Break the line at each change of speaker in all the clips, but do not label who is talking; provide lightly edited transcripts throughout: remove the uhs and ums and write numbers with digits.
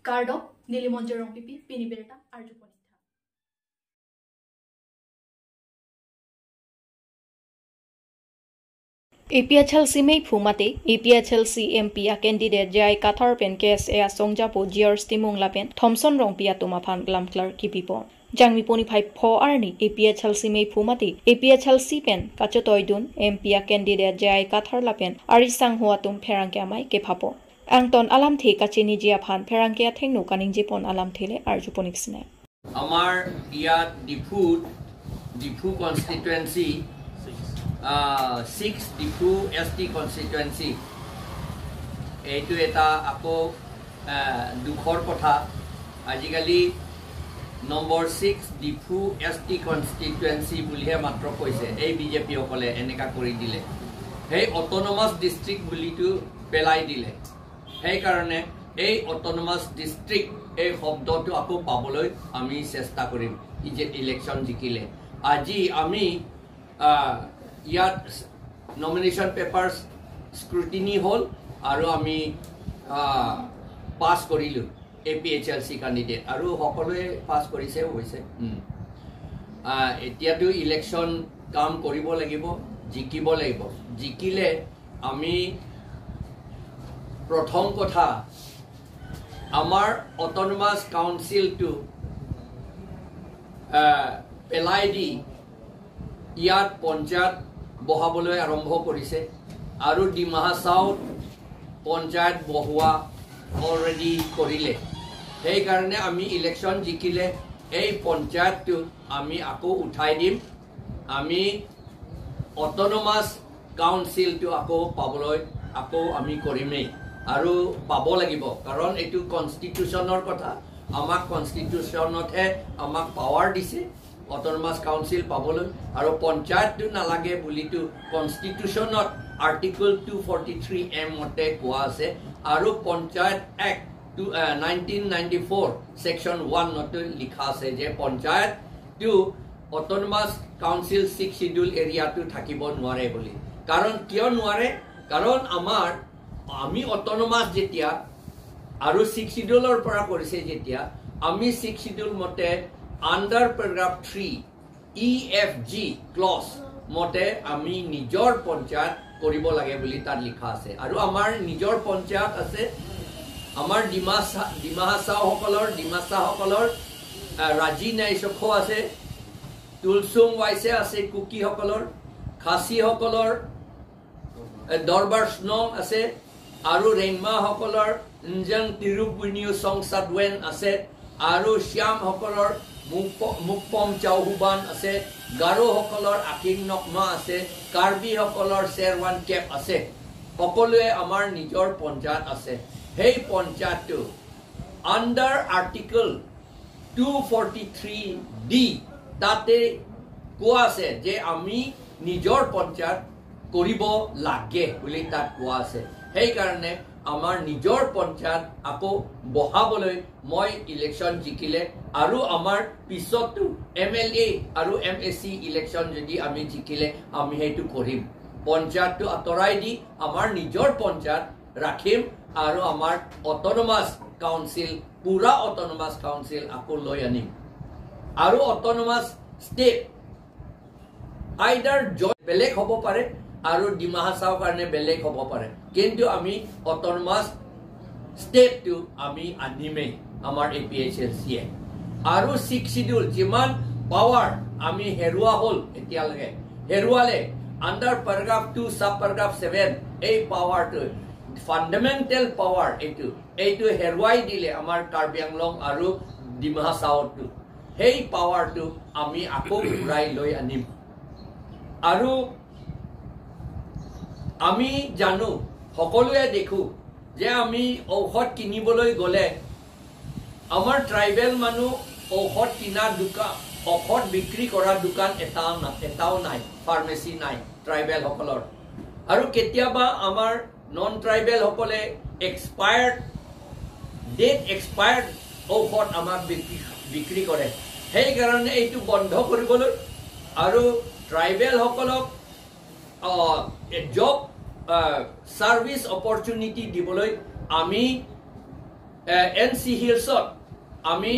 Cardo, Nilimonjerong Pipi, Piniberta, Arjuponita.
APHLC may Fumate, APHLC MP a candidate Jai Kathar Pen KSA Songjapo Gior Stimung Lapen, Thomson Rongpia Tumafan Glam Clerk Kipipo. Jangmi Poni Pipe Po Arni, APHLC may Fumate, APHLC Pen, Kachotoidun, MP a candidate Jai Kathar Lapen, Arisang Huatum Perankamai Kepapo. Angton Alam The Kachini Jiapan, Perankia Tengno Kaning Jipon Alam Tele, Arjuponixne.
Amar Ia Dipu constituency. 6 Dipu ST constituency এইটো এটা আকৌ দুখৰ কথা আজিকালি number 6 Dipu ST constituency বুলিহে মাত্ৰ কৈছে এই বিজেপি সকলে এনেকা কৰি দিলে এই অটোনমাস ডিস্ট্ৰিক্ট বুলিটো পেলাই দিলে সেই কাৰণে এই অটোনমাস ডিস্ট্ৰিক্ট এই শব্দটো আকৌ পাবলৈ আমি চেষ্টা কৰিম ইলেকশন জিকিলে আজি আমি ইয়াত nomination papers scrutiny hall আৰু আমি পাস কৰিলো APHLC candidate আৰু সকলোৱে পাস কৰিছে হৈছে এতিয়াটো ইলেকশন কাম কৰিব লাগিব জিকিব লাগিব জিকিলে আমি প্ৰথম কথা আমাৰ অটোনমাস কাউন্সিল টু পেলাই দি ইয়াত পঞ্চায়ত বহাবলৈ আৰম্ভ কৰিছে আৰু ডিমাহাছাও পঞ্চায়ত বহোৱা অলৰেডি কৰিলে সেই কাৰণে আমি ইলেকশন জিকিলে এই পঞ্চায়তটো আমি আকৌ উঠাই দিম আমি অটোনমাস কাউন্সিলটো আকৌ পাবলৈ আকৌ আমি কৰিমেই আৰু পাব লাগিব কাৰণ এটো কনস্টিটিউশনৰ কথা আমাক কনস্টিটিউশনতহে আমাক পাৱাৰ দিছে Autonomous Council পাবলৈ আৰু পঞ্চায়তটো নালাগে বুলিটো কনস্টিটিউশনত আৰ্টিকল 243 M মতে কোৱা আছে আৰু পঞ্চায়ত এক্ট 1994 সেকশন 1 মতে লিখা আছে যে পঞ্চায়তটো অটোনমাস কাউন্সিল 6 শিডিউল এৰিয়াটো থাকিব নোৱাৰে বুলি কাৰণ কিয় নোৱাৰে কাৰণ আমি অটোনমাস যেতিয়া আৰু 6 শিডিউলৰ পৰা কৰিছে যেতিয়া আমি 6 শিডিউল মতে Under paragraph 3 EFG clause mote ami nijor panchayat koribo lage boli tar likha ase aru amar nijor panchayat ase amar dimahasa hokolor raji naisokho ase tulsum waise ase kuki hokolor khasi hokolor dorbar snong ase aru renma hokolor njang tirupuniu songsadwen ase aru syam hokolor Mukpom Chauhuban ase, Garo hokolor Aking Nokma ase, Karbi hokolor Serwan Kep ase. Hokolue amar nijor panchayat ase. Hey panchayat to under article 243D tate koa ase je ami nijor panchayat koribo lage buli tat koa ase. Hey karone amar nijor panchayat ako bohaboloi moi election jikile aru amar pisotu MLA aru MSC election jodi ami jikile ami hetu korim panchayat tu atorai di amar nijor panchayat rakhim aru amar autonomous council pura autonomous council ako loi anim aru autonomous state either belek hobo pare aru dimahasao karne belek hobo pare kintu ami autonomous state tu ami anime amar APHLC aru 6 schedule jiman power ami herua hol etia lage heruale under paragraph 2 sub paragraph 7 a power to fundamental power etu heruai dile amar Karbi Anglong aru dimahasao tu hey power tu ami ako urai loi anim aru আমি জানো সকলোৱে দেখো যে আমি ঔষধ কিনিবলৈ গলে আমাৰ ট্ৰাইবেল মানুহ ঔষধ কিনা দোকান ঔষধ বিক্ৰী কৰা দোকান এটাও নাই ফাৰ্মেসি নাই ট্ৰাইবেল সকলৰ আৰু কেতিয়াবা আমাৰ নন ট্ৰাইবেল সকলে ডেট এক্সপায়াৰ্ড ঔষধ আমাক বিক্ৰী কৰে সেই কাৰণে এইটো বন্ধ কৰিবলৈ আৰু ট্ৰাইবেল সকলক job service opportunity diboloi ami NC Hillsত আমি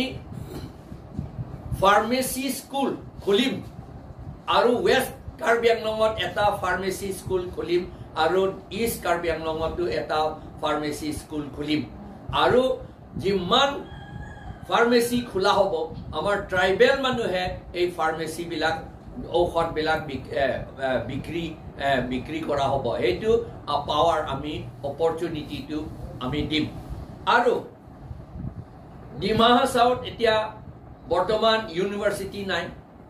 ফাৰ্মেচি স্কুল খুলিম আৰু ৱেষ্ট কাৰ্বি আংলঙত এটা ফাৰ্মেচি স্কুল খুলিম আৰু ইষ্ট কাৰ্বি আংলঙতো এটা ফাৰ্মেচি স্কুল খুলিম আৰু যিমান ফাৰ্মেচি খোলা হ'ব আমাৰ ট্ৰাইবেল মানুহে এই ফাৰ্মেচি বিলাক ঔষধ বিলাক বিক্ৰী কৰা হ'ব এইটো পাৱাৰ আমি অপৰচুনিটিটো আমি দিম আৰু ডিমা হাছাওত এতিয়া বৰ্তমান ইউনিভাৰ্চিটি নাই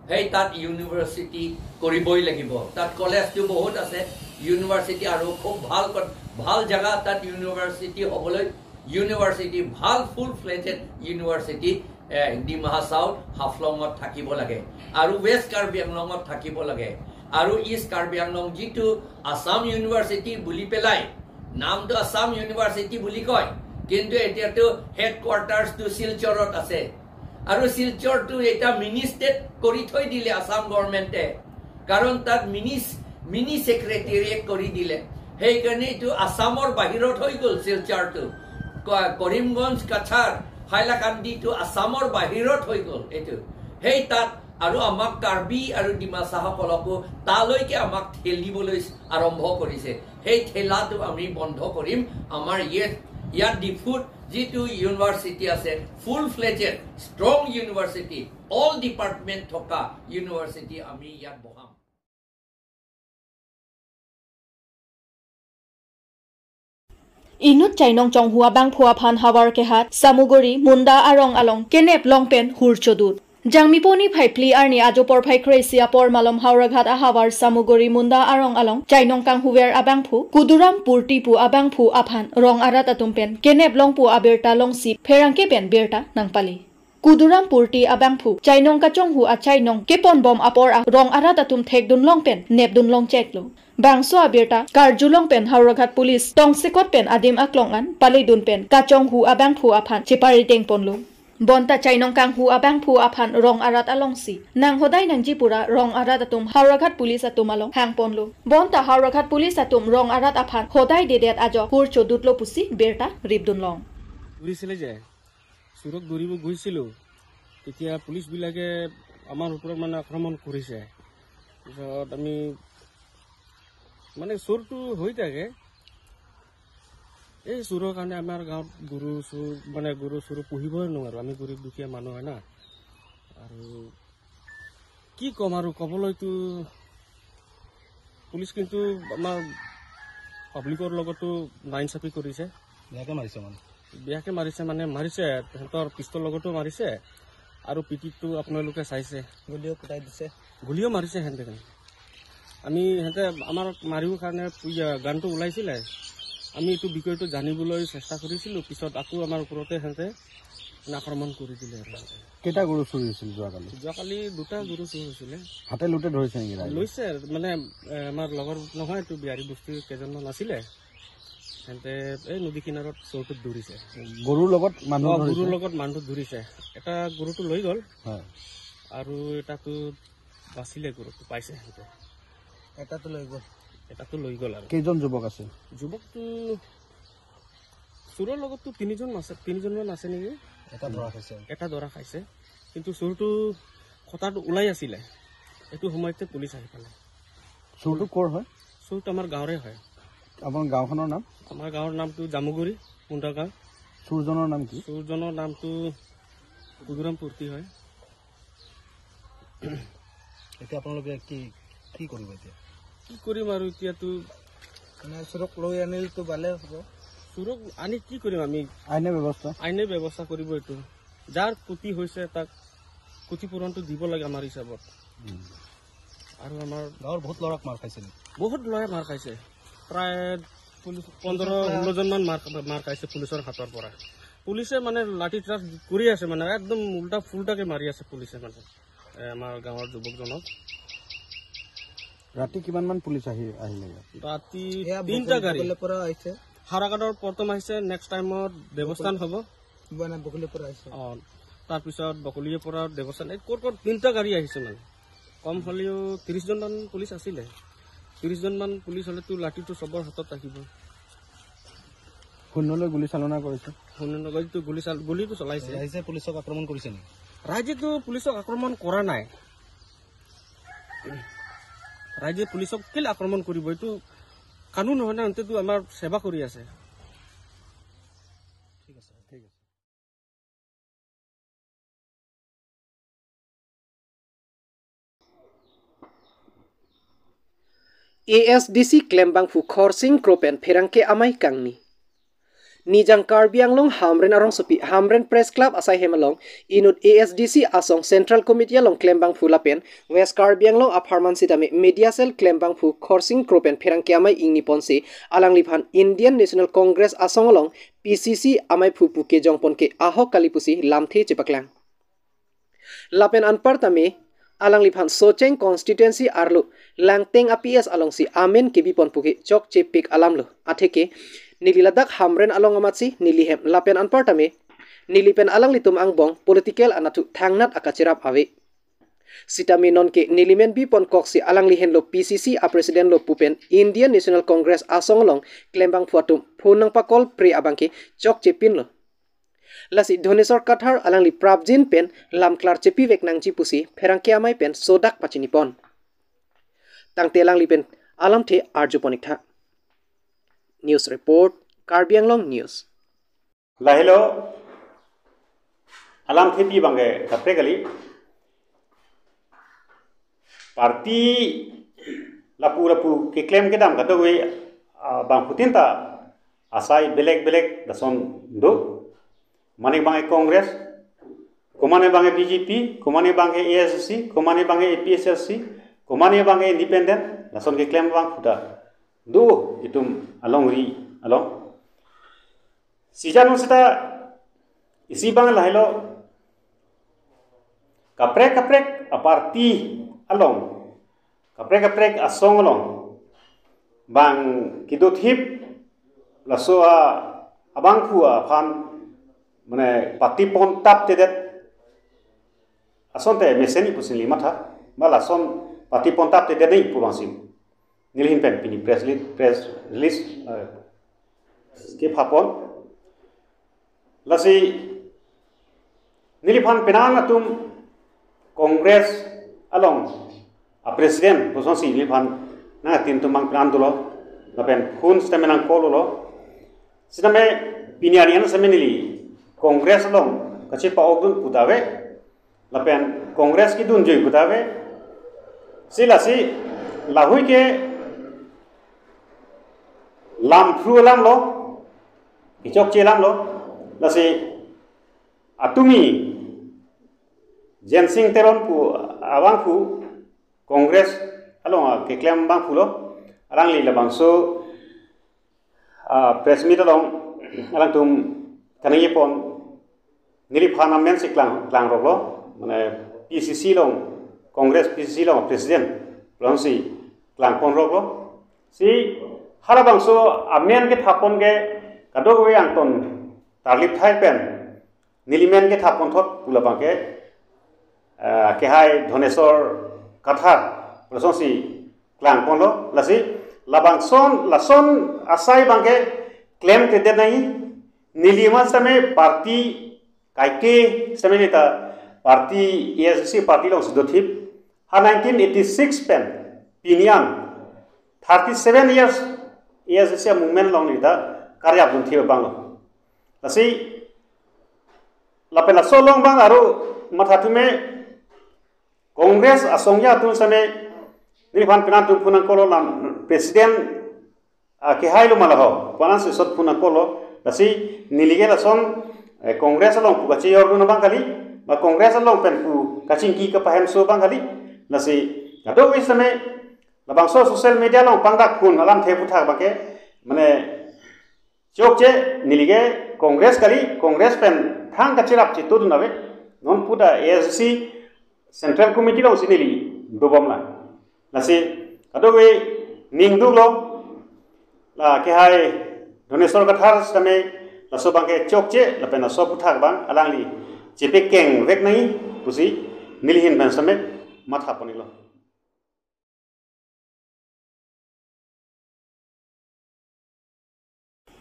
সেই তাত ইউনিভাৰ্চিটি কৰিবই লাগিব তাত কলেজটো বহুত আছে ইউনিভাৰ্চিটি আৰু খুব ভাল জায়গা তাত ইউনিভাৰ্চিটি হ'বলৈ ইউনিভাৰ্চিটি ভাল ফুল ফ্লেজেড ইউনিভাৰ্চিটি ডিমা হাছাওত হাফলঙত থাকিব লাগে আৰু ৱেষ্ট কাৰ্বি আংলঙত থাকিব লাগে আৰু ইষ্ট কাৰ্বি আংলং যিটো আসাম ইউনিভাৰ্চিটি বুলি পেলাই নামটো আসাম ইউনিভাৰ্চিটি বুলি কয় কিন্তু এতিয়াতো হেডকোৱাৰ্টাৰ্ছটো শিলচৰত আছে আৰু শিলচৰটো এটা মিনি ষ্টেট কৰি থৈ দিলে আসাম গভৰ্ণমেণ্টে কাৰণ তাত মিনি ছেক্ৰেটেৰিয়েট কৰি দিলে সেইকাৰণে এইটো আসামৰ বাহিৰত হৈ গ'ল শিলচৰটো কৰিমগঞ্জ কাছাৰ হাইলাকান্দিটো আসামৰ বাহিৰত হৈ গ'ল এইটো সেই তাত আৰু আমাক কাৰ্বি আৰু ডিমাছাসকলকো তালৈকে আমাক ঠেলিবলৈ আৰম্ভ কৰিছে সেই ঠেলাটো আমি বন্ধ কৰিম আমাৰ ইয়াত ডিফুত যিটো ইউনিভাৰ্চিটি আছে full fledged strong university all department থকা ইউনিভাৰ্চিটি আমি ইয়াত বহাম
ইনুত চাইনং চংহুয়া বাং ফুয়া ফান হাৱাৰ কেহাত সামুগৰি মুণ্ডা আৰং আলং কেনেপ লংপেন হুৰচদুত জাংমিপনি ফাইফলি আৰনি আজপৰ ফাইখ্ৰেচিয়া পৰ মালম হাওৰাঘাট আহাৱাৰ সামুগৰি মুণ্ডা আৰং আলং চাইনং কাং হুৱেৰ আবাংফু কুদুৰাম পুৰ্টিপু আবাংফু আফান ৰং আৰাত আতুমপেন কেনেপ লংপু আবেৰটা লংচি ফেৰাংকে পেন বেৰটা নাংপালি কুদুৰাম পুৰ্টি আবাংফু চাইনং কাচংহু আ চাইনং কেপন বম আপৰ ৰং আৰাত আতুম থেকদুন লংপেন নেপদুন লং চেকলো বাংসো আবেৰটা কাৰ্জুলং পেন হাওৰাঘাট পুলিচ টংসেকত পেন আদিম আকলংআন পালিদুন পেন কাচংহু আবাংফু আফান চিপাৰি টেং পনলো বন্তা চাইনং কাং হু আবাং ফু আফান ৰং আৰাত আলংসি নাং হদাই নাংজিপুৰা ৰং আৰাত আতুম হাওৰাঘাট পুলিচ আতুম আলং হাং পনলো বন্তা হাওৰাঘাট পুলিচ আতুম ৰং আৰাত আফান হদাই দেদেত আজ হুৰ চদুতলো পুচি বেৰটা ৰিবদুন লং
উৰিছিলে যে সুৰক দৌৰিব গৈছিলো তেতিয়া পুলিচ বিলাকে আমাৰ ওপৰত মানে আক্ৰমণ কৰিছে পিছত আমি মানে চোৰটো হৈ থাকে এই চোৰৰ কাৰণে আমাৰ গাঁৱত গৰু চোৰ পুহিবই নোৱাৰো আমি গৰীব দুখীয়া মানুহ হয় না আৰু কি ক'ম আৰু ক'বলৈতো পুলিচ কিন্তু আমাৰ পাব্লিকৰ লগতো নাইনচাফি কৰিছে বেয়াকে মাৰিছে মানে সিহঁতৰ পিষ্টলৰ লগতো মাৰিছে আৰু পিঠিটো আপোনালোকে চাইছে গুলিও মাৰিছে সিহঁতে আমাৰ মাৰিবৰ কাৰণে গানটো ওলাইছিলে আমি এইটো বিষয়টো জানিবলৈ চেষ্টা কৰিছিলো পিছত আকৌ আমাৰ ওপৰতে সিহঁতে আক্ৰমণ কৰি দিলে
কেইটা গৰু চুৰি হৈছিল
যোৱাকালি দুটা গৰু চুৰি হৈছিলে
হাতে লোটে ধৰিছে
লৈছে মানে আমাৰ লগৰ নহয় এইটো বিহাৰী বস্তু কেইজনমান আছিলে সিহঁতে এই নদী কিনাৰত চৌটোত ধৰিছে
গৰুৰ লগত
মানুহটো ধৰিছে এটা গৰুটো লৈ গ'ল আৰু এটাটো বাচিলে গৰুটো পাইছে সিহঁতে এটাটো লৈ গ'ল আৰু
কেইজন যুৱক আছে
যুৱকটো চোৰৰ লগততো তিনিজনমান আছে নেকি এটা ধৰা খাইছে কিন্তু চোৰটো খটাটো ওলাই আছিলে এইটো সময়তে পুলিচ আহি পালে
চোৰটো ক'ৰ হয়
চোৰটো আমাৰ গাঁৱৰে হয়
আপোনাৰ গাঁওখনৰ নাম
আমাৰ গাঁৱৰ নামটো জামুগুৰি মুণ্ডা গাঁও
চোৰজনৰ নাম কি
চোৰজনৰ নামটো কুদুৰাম পুৰ্তি হয়
এতিয়া আপোনালোকে কি কৰিব এতিয়া
কি কৰিম আৰু এতিয়াতো
চোৰক লৈ আনিলেতো ভালে হ'ব
চোৰক আনি কি কৰিম আমি
আইনে ব্যৱস্থা
কৰিব এইটো যাৰ ক্ষতি হৈছে তাক ক্ষতিপূৰণটো দিব লাগে আমাৰ হিচাপত আৰু আমাৰ
গাঁৱৰ বহুত ল'ৰাক মাৰ খাইছে
প্ৰায় 15-16জনমান মাৰ খাইছে পুলিচৰ হাতৰ পৰা পুলিচে মানে লাঠি চাৰ্জ কৰি আছে মানে একদম উল্টা ফুল্টাকে মাৰি আছে পুলিচে মানে আমাৰ গাঁৱৰ যুৱকজনক
ৰাতি কিমানমান পুলিচ আহিলে
ৰাতি 3টা গাড়ী হাৰাঘাটৰ প্ৰথম আহিছে নেক্সট টাইমত দেৱস্থান হ'ব তাৰপিছত বকলিৰ পৰা দেৱস্থান ক'ত 3টা গাড়ী আহিছে মানে কম হ'লেও 30জনমান পুলিচ আছিলে 30জনমান পুলিচ হ'লেতো লাঠিটো চবৰ হাতত থাকিব
শূন্যলৈ গুলি চালনা কৰিছে
শূন্যলৈ গুলিটো চলাইছে
ৰাইজে পুলিচক আক্ৰমণ কৰিছে নেকি
ৰাইজেতো পুলিচক আক্ৰমণ কৰা নাই ৰাইজে পুলিচক কেলে আক্ৰমণ কৰিব এইটো কানুন নহয় না অন্ততো আমাৰ সেৱা কৰি আছে
ঠিক আছে ঠিক আছে
ASDC Klembang Fu Khorsing Kropen Pherangke Amai Kangni Nijang Karbi Anglong Hamren Arong Sopi Hamren Press Club Asai Hemalong Inut ASDC Asong Central Committee Along Klembang Fu Lapen West Karbi Anglong Aparman Sitame Media Cell Klembang Fu Khorsing Kropen Pherangke Amai Ingni Ponse Alang Liphan Indian National Congress Asong Along PCC Amai Fu Puke Jongponke Ahok Kalipusi Lamthe Chepaklang Lapen Anpartame Alang Liphan Socheng constituency arlo langteng APS along si amen kebipon puki chok chepik alamlo atheke nililadak hamren along amatsi nilihem lapen anpartame nilipen alang litum angbong political anatu thangnat akachirap ave sitami nonke nilimen bipon koksi alang lihen lo PCC a president lo pupen Indian National Congress asonglong klembang phuatum phunang pakol pre abangke chok chepin lo Lasi Dhonesor Kathar alang li Prabjin pen lam klar cepi vek nang cipusi pherangke amai pen sodak pachinipon tang telang li pen alam the arjuponik tha news report Karbi Anglong news
lahilo alam thepi bange kapre parti lapu ke claim ke dam kado we bang putinta asai belek dason do Mane bange Congress, kumane bange BJP, kumane bange ASC, kumane bange APSLC, kumane bange Independent, lason ke claim bang puta. Do itum along along. Sijanu sita isi bang lahilo kaprek aparti along. Kaprek asong along. Bang kidot hip laso abang kuah pan মানে পাতি পন্তাপ তেdet আসন্তে মেসেনি পুসিলি মাথা বা লাসন পাতি পন্তাপ তেdet nei pubansim nilhin pen pini press release ke phapon lasi niliphan penan atum congress along a president pusansi niliphan na tin tumang plan dulo na pen khun stamenang kololo siname pinianian semenili Congress long kachi pa ogdun putave lapen Congress ki dun joi putave silasi lahui ke lam thru lam lo ichok che lam lo lasi atumi jensing teron pu awang pu Congress along ke claim bang pu lo alang li labang so press meet along alang tum kanai pon niliphan amen si klang roglo mane PCC long Congress PCC long president plansi klang pon roglo si harabang so amen ke thapon ge kadogwe anton tarlip thai pen nilimen ke thapon thot pulabang ke hai Dhonesor Kathar plansi klang pon lo lasi labang lason asai bangke claim te de nai nilima समय parti kaike समय neta parti ASC parti long sudothip ha 1986 pen pinian 37 years ASC movement long neta karya bun thiba bang lasi lapela so long bang aru mathathume congress asongya tun समय niliphan penan tun punan kolo lan president ke hailo malaho panas sot punan kolo lasi nilige lason Congress along pu kachi ordu bang kali ba Congress along pen pu kaching ki ka pahem so bang kali lasi ado is समय labang so social media long pangdak kun alam the pu thak bake mane chok che nilige Congress kali Congress pen thang kachirap chi tu nabe non puta ASC Central Committee long sinili dobam la lasi ado we ningdu lo la ke hai Dhonesor Kathar समय laso bangke chokche lapena so puthak bang alangli chepe keng vek nai pusi nilhin ban समय matha ponilo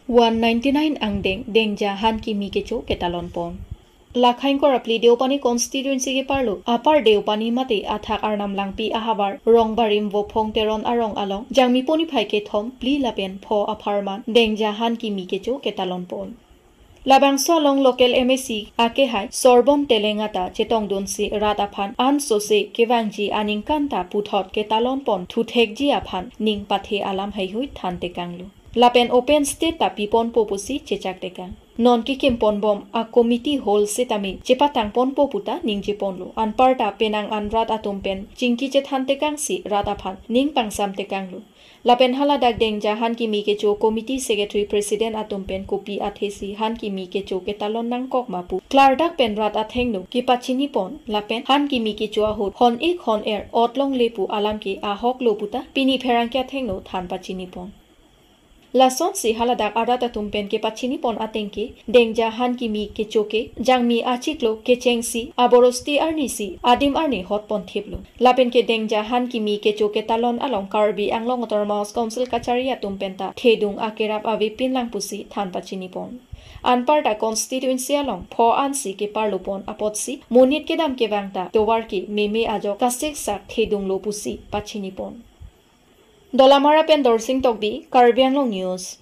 199 angdeng dengja han ki mi kecho ketalon pon lakhain ko rapli deopani constituency ke parlo apar deopani mate athak arnam langpi ahabar rongbarim wo phongteron arong along jangmi poni phai ke thom pli lapen pho apharman dengja han ki mi kecho ketalon pon labangso long local MSC ake hai sorbon telengata chetong donsi rat aphan an sose kewangji aningkanta puthot ketalon pon thuthekji aphan ning pathe alam hai hui thante kanglu lapen open state ta pipon popusi chechak teka non ki kempon bom a committee hall setami chepatang pon poputa ningji ponlu anparta penang anrat atumpen chingki che thante kangsi rata phan ning pangsam tekanglu lapen haladak dengja han ki mi ke cho committee secretary president atumpen kopi athesi han ki mi ke cho ke talon nang kok mapu clardak pen rat athengnu ki pachini pon lapen han ki mi ke cho hot hon ek hon air otlong lepu alam ki ahok loputa pini pherang kya thengnu than pachini pon lason si haladak arata tumpen ke pachini pon atengke dengja han ki mi ke choke jangmi achiklo ke chengsi aborosti arnisi adim arni hot pon theblo lapen ke dengja han ki mi ke choke talon along karbi anglong autonομous council kacharia tumpenta thedung akerap avi pinlang pusi than pachini pon anparta constituency along pho ansi ke parlopon apotsi monit ke dam ke bangta towar ki meme ajo kasek sak thedung lo pusi pachini pon Dolamara pen Dorsing Tokbi, Karbi Anglong News.